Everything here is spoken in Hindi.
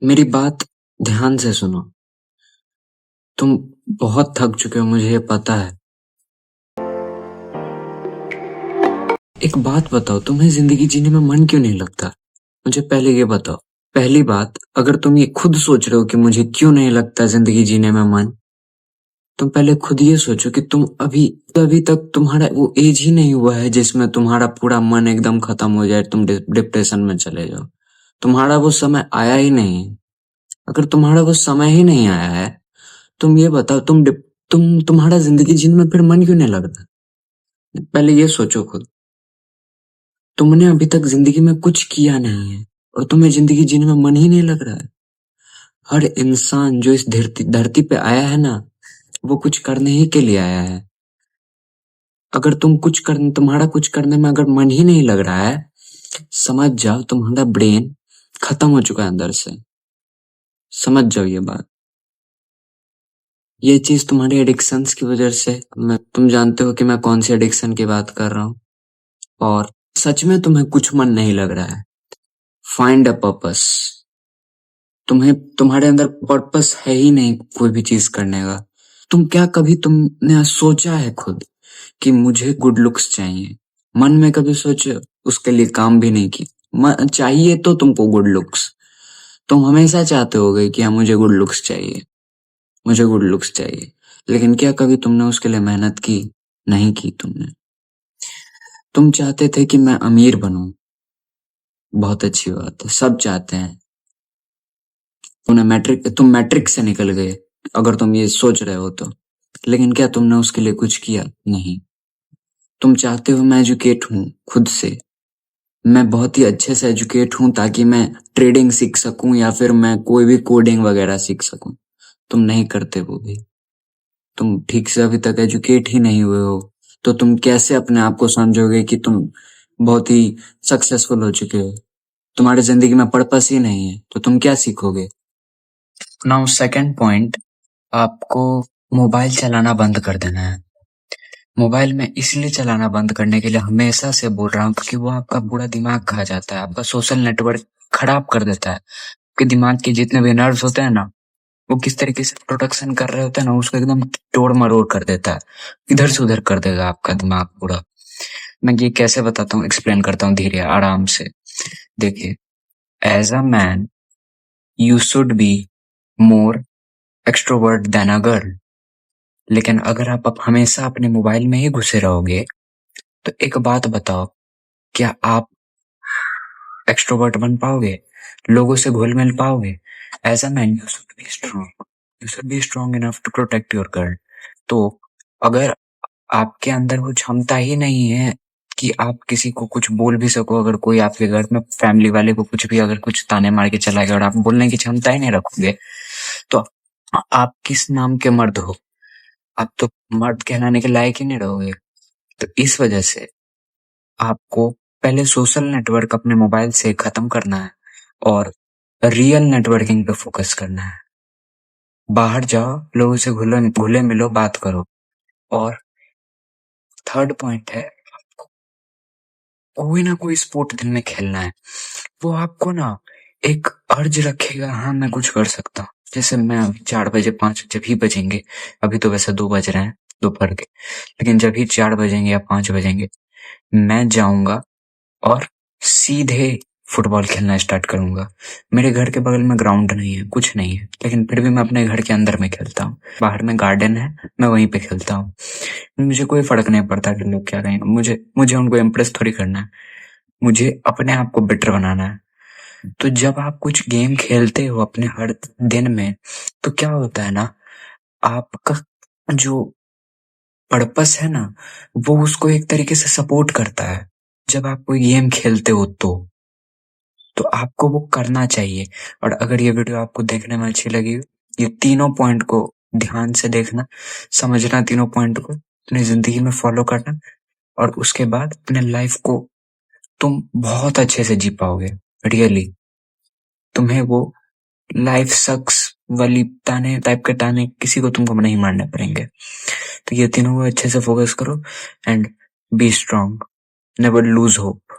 मेरी बात ध्यान से सुनो। तुम बहुत थक चुके हो, मुझे ये पता है। एक बात बताओ, तुम्हें जिंदगी जीने में मन क्यों नहीं लगता? मुझे पहले ये बताओ। पहली बात, अगर तुम ये खुद सोच रहे हो कि मुझे क्यों नहीं लगता जिंदगी जीने में मन, तुम पहले खुद ये सोचो कि तुम अभी अभी तक तुम्हारा वो एज ही नहीं हुआ है जिसमें तुम्हारा पूरा मन एकदम खत्म हो जाए, तुम डिप्रेशन में चले जाओ। तुम्हारा वो समय आया ही नहीं है। अगर तुम्हारा वो समय ही नहीं आया है, तुम ये बताओ, तुम्हारा जिंदगी जीने में फिर मन क्यों नहीं लगता? पहले ये सोचो खुद। तुमने अभी तक जिंदगी में कुछ किया नहीं है और तुम्हें जिंदगी जीने में मन ही नहीं लग रहा है। हर इंसान जो इस धरती धरती पे आया है ना, वो कुछ करने ही के लिए आया है। अगर तुम्हारा कुछ करने में अगर मन ही नहीं लग रहा है, समझ जाओ तुम्हारा ब्रेन खत्म हो चुका है अंदर से। समझ जाओ ये बात। ये चीज तुम्हारी एडिक्शंस की वजह से, तुम जानते हो कि मैं कौन सी एडिक्शन की बात कर रहा हूँ। और सच में तुम्हें कुछ मन नहीं लग रहा है, फाइंड अ पर्पस। तुम्हारे अंदर पर्पस है ही नहीं कोई भी चीज करने का। कभी तुमने सोचा है खुद कि मुझे गुड लुक्स चाहिए? मन में कभी सोचे? उसके लिए काम भी नहीं की। चाहिए तो तुमको गुड लुक्स, तुम हमेशा चाहते होगे कि हाँ मुझे गुड लुक्स चाहिए, मुझे गुड लुक्स चाहिए। लेकिन क्या कभी तुमने उसके लिए मेहनत की? नहीं की तुमने। तुम चाहते थे कि मैं अमीर बनूं, बहुत अच्छी बात है, सब चाहते हैं। तुम मैट्रिक से निकल गए, अगर तुम ये सोच रहे हो तो। लेकिन क्या तुमने उसके लिए कुछ किया? नहीं। तुम चाहते हो मैं एजुकेट हूँ खुद से, मैं बहुत ही अच्छे से एजुकेट हूँ ताकि मैं ट्रेडिंग सीख सकूं या फिर मैं कोई भी कोडिंग वगैरह सीख सकूं। तुम नहीं करते वो भी। तुम ठीक से अभी तक एजुकेट ही नहीं हुए हो, तो तुम कैसे अपने आप को समझोगे कि तुम बहुत ही सक्सेसफुल हो चुके हो? तुम्हारी जिंदगी में पर्पस ही नहीं है, तो तुम क्या सीखोगे? नाउ सेकंड पॉइंट, आपको मोबाइल चलाना बंद कर देना है। मोबाइल में इसलिए चलाना बंद करने के लिए हमेशा से बोल रहा हूँ क्योंकि वो आपका पूरा दिमाग खा जाता है, आपका सोशल नेटवर्क खराब कर देता है। आपके दिमाग के जितने भी नर्व्स होते हैं ना, वो किस तरीके से प्रोडक्शन कर रहे होते हैं ना, उसको एकदम तोड़ मरोड़ कर देता है, इधर से उधर कर देगा आपका दिमाग पूरा। मैं ये कैसे बताता हूँ, एक्सप्लेन करता हूँ धीरे आराम से। देखिए, as a man you should be more extrovert than a girl. लेकिन अगर आप हमेशा अपने मोबाइल में ही घुसे रहोगे, तो एक बात बताओ, क्या आप एक्सट्रोवर्ट बन पाओगे? लोगों से घुल मिल पाओगे? As a man you should be strong, you should be strong enough to protect your girl. तो अगर आपके अंदर वो क्षमता ही नहीं है कि आप किसी को कुछ बोल भी सको, अगर कोई आपके घर में फैमिली वाले को कुछ भी अगर कुछ ताने मार के चला गया और आप बोलने की क्षमता ही नहीं रखोगे, तो आप किस नाम के मर्द हो? आप तो मर्द कहलाने के लायक ही नहीं रहोगे। तो इस वजह से आपको पहले सोशल नेटवर्क अपने मोबाइल से खत्म करना है और रियल नेटवर्किंग पे फोकस करना है। बाहर जाओ, लोगों से घुले मिलो, बात करो। और थर्ड पॉइंट है, कोई ना कोई स्पोर्ट दिन में खेलना है। वो आपको ना एक अर्ज रखेगा, हाँ मैं कुछ कर सकता हूँ। जैसे मैं अभी 4 बजे 5 जब ही बजेंगे, अभी तो वैसे 2 बज रहे हैं दोपहर के, लेकिन जब ही 4 बजेंगे या 5 बजेंगे, मैं जाऊंगा और सीधे फुटबॉल खेलना स्टार्ट करूंगा। मेरे घर के बगल में ग्राउंड नहीं है, कुछ नहीं है, लेकिन फिर भी मैं अपने घर के अंदर में खेलता हूँ। बाहर में गार्डन है, मैं वहीं पे खेलता हूँ। मुझे कोई फर्क नहीं पड़ता कि लोग क्या कहेंगे, मुझे उनको इम्प्रेस थोड़ी करना है, मुझे अपने आप को बेटर बनाना है। तो जब आप कुछ गेम खेलते हो अपने हर दिन में, तो क्या होता है ना, आपका जो पर्पस है ना, वो उसको एक तरीके से सपोर्ट करता है। जब आप कोई गेम खेलते हो तो आपको वो करना चाहिए। और अगर ये वीडियो आपको देखने में अच्छी लगी, ये तीनों पॉइंट को ध्यान से देखना, समझना, तीनों पॉइंट को अपनी जिंदगी में फॉलो करना, और उसके बाद अपने लाइफ को तुम बहुत अच्छे से जी पाओगे। रियली तुम्हें वो लाइफ सक्स वाली ताने टाइप के ताने किसी को तुमको नहीं मारने पड़ेंगे। तो ये तीनों को अच्छे से फोकस करो and B strong, never lose hope.